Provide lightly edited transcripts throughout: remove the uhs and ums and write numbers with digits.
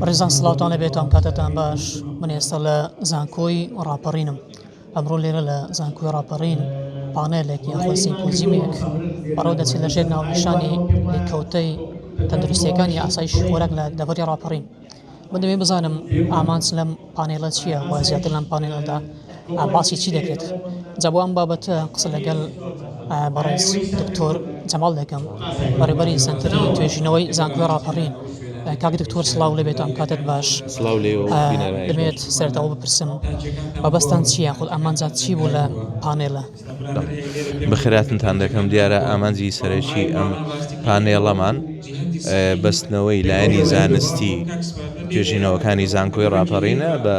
ڕێزان سڵاوتان لەبێت ئەم کاتتان باش من ئێستا لە زانکۆی ڕاپەڕینم ئەمڕۆ لێرە لە زانکۆی ڕاپەڕین پانێلێکی یاخۆ سیمپۆزیۆمێک بەڕێوە دەچێت لەژێر ناونیشانی لێککەوتەی تەندروستیەکانی ئاسایشی خۆراک لە دەڤەری ڕاپەڕین. من دەبێت بزانم ئامانج لەم پانێلە چییە و زیاتر لەم پانێلەدا باسی چی دەکرێت. جا بۆ ئەم بابەتە قسە لەگەڵ بەڕێز دکتۆر جەماڵ دەکەم بەڕێبەری سەنتەری توێژینەوەی زانکۆی ڕاپەڕین. کاک دکتۆر سڵاو لەبێت ئەم کاتت باش. سڵاو لێ دەبێت سەرەتاوە بپرسم بەبەستان چییە خۆ ئامانجات چی بوو لە پانێلە؟ بەخێراتتان دەکەم دیارە ئامانجی سەرەکی ئەم پانێڵەمان بەستنەوەی لایەنی زانستی توێژینەوەکانی زانکۆی ڕاپەڕینە بە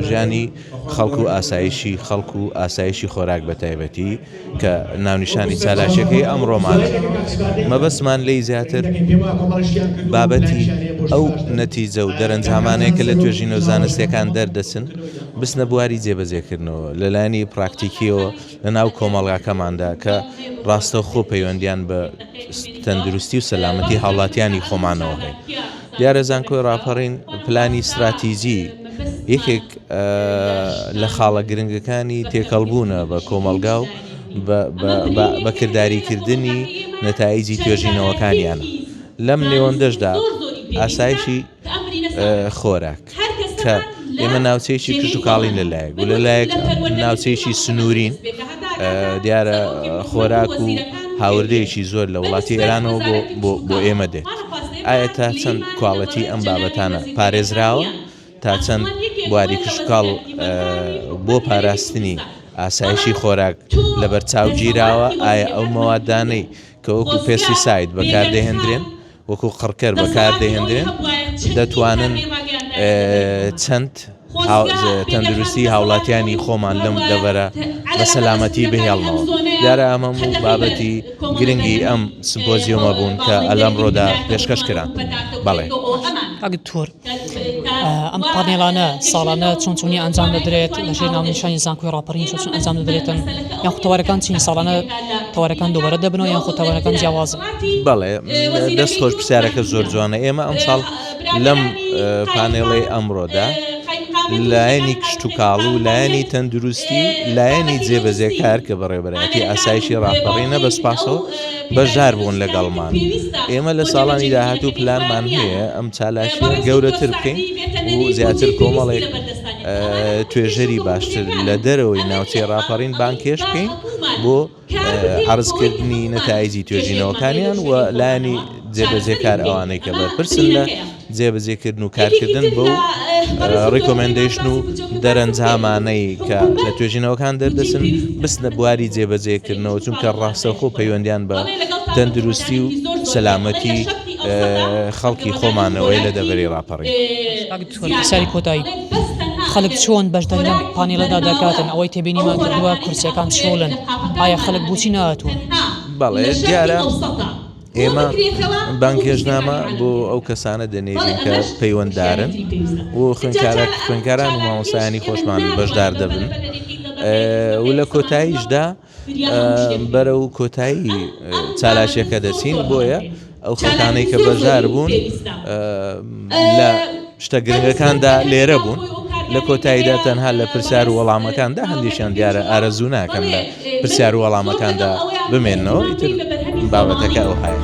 ژیانی خەڵک و ئاسایشی خەڵک و ئاسایشی خۆراک بە تایبەتی کە ناونیشانی چالاشەکەی ئەمڕۆمانە. مەبەستمان لێی زیاتر بابەتی ئەو نەتیجە و دەرەنجامانەیە کە لە توێژینەوە زانستیەکان دەردەچن بستنە بواری جێبەجێکردنەوە لەلایەنی پراکتیکیەوە لە ناو کۆمەڵگاکەماندا کە ڕاستەوخۆ پەیوەندیان بە تەندروستی و سەلامەتی هاوڵاتیانی خۆمانەوە هەیە. دیارە زانکۆی ڕاپەڕین پلانی استراتیژی یەکێک لە خاڵە گرنگەکانی تێکەڵبوونە بە کۆمەڵگا و بەکرداریکردنی نەتایجی توێژینەوەکانیانە. لەم نێوەندەشدا ئاسایشی خۆراک کە ئێمە ناوچەیەکی کشتتوکاڵین لەلایەک و لەلایەک ناوچەیەکی سنوورین دیارە خۆراک و هاوردەیەکی زۆر لە وڵاتی ئێرانەوە بۆ ئێمە دێت. ئایا تا چەند کواڵەتی ئەم بابەتانە پارێزراوە تا چەند بواری کشتتوکاڵ بۆ پاراستنی ئاسایشی خۆراک لەبەر چاوگیراوە؟ ئایا ئەو مەوادانەی کە وەکو پێستیساید بەکاردەهێنرێن وەکو قڕکەر بەکاردەهێنرێن دەتوانن چەند تەندروستی هاوڵاتیانی خۆمان لەم دەڤەرە بە سەلامەتی بهێڵنەوە؟ دیارە ئەمەموو بابەتی گرنگی ئەم سمپۆزیۆمە بوون کە ئەلەمڕۆدا پێشکەشکران. بەڵێ دکتۆر ئەم پانێڵانە ساڵانە چۆنچوونی ئەنجام دەدرێت لەژێر ناونیشانی زانکۆی ڕاپەڕین چۆن ئەنجام دەدرێتن یان تەوارەکان چین ساڵانە تەوارەکان دووبارە دەبنەوە یان خۆ تەوارەکان جیاوازن؟ بەڵێ دەست خۆش پرسیارەکە زۆر جوانە. ئێمە ئەمساڵ لەم پانێڵەی ئەمڕۆدا لایەنی کشتتوکاڵ و لایەنی تەندروستی و لایەنی جێبەجێکار کە بەڕێوەبەرەتی ئاسایشی ڕاپەڕینە بەسپاسەوە بەشدار بوون لەگەڵمان. ئێمە لە ساڵانی داهاتوو پلانمان هەیە ئەم چالاشیە گەورەتر بکەین و زیاتر کۆمەڵێک توێژەری باشتر لە دەرەوەی ناوچەی ڕاپەڕین بانکێش بکەین بۆ عەرزکردنی نەتایجی توێژینەوەکانیان و لایەنی جێبەجێکار ئەوانەی کە بەرپرسن لە جێبەجێکردن و کارکردن بەو ڕیکۆمەندیشن و دەرەنجامانەی کە لە توێژینەوەکان دەردەچن بستنە بواری جێبەجێکردنەوە چونکە ڕاستەوخۆ پەیوەندیان بە تەندروستی و سەلامەتی خەڵکی خۆمانەوەی لە دەڤەری ڕاپەڕین. ساری کۆتایی خەڵک چۆن بەشداری لەم پانێڵەدا دەکاتن؟ ئەوەی تێبینیمان کردووە کورسیەکان چۆڵن، ئایا خەڵک بۆچی نهاتوون؟ بەڵێ دیارە ئێمە بانکێژنامە بۆ ئەو کەسانە دەنێرین کە پەیوەنددارن و خوێندکاران و مامۆستایانی خۆشمان بەشدار دەبن و لە کۆتاییشدا بەرە و کۆتایی چالاشیەکە دەچین. بۆیە ئەو خەڵکانەی کە بەشدار بوون لە شتە گرنگەکاندا لێرە بوون لە کۆتاییدا تەنها لە پرسیار و وەڵامەکاندا هەندێکیان دیارە ئارەزوو ناکەن لە پرسیار و وەڵامەکاندا بمێننەوە. ئیتر بابەتەکە ئەو هەیە.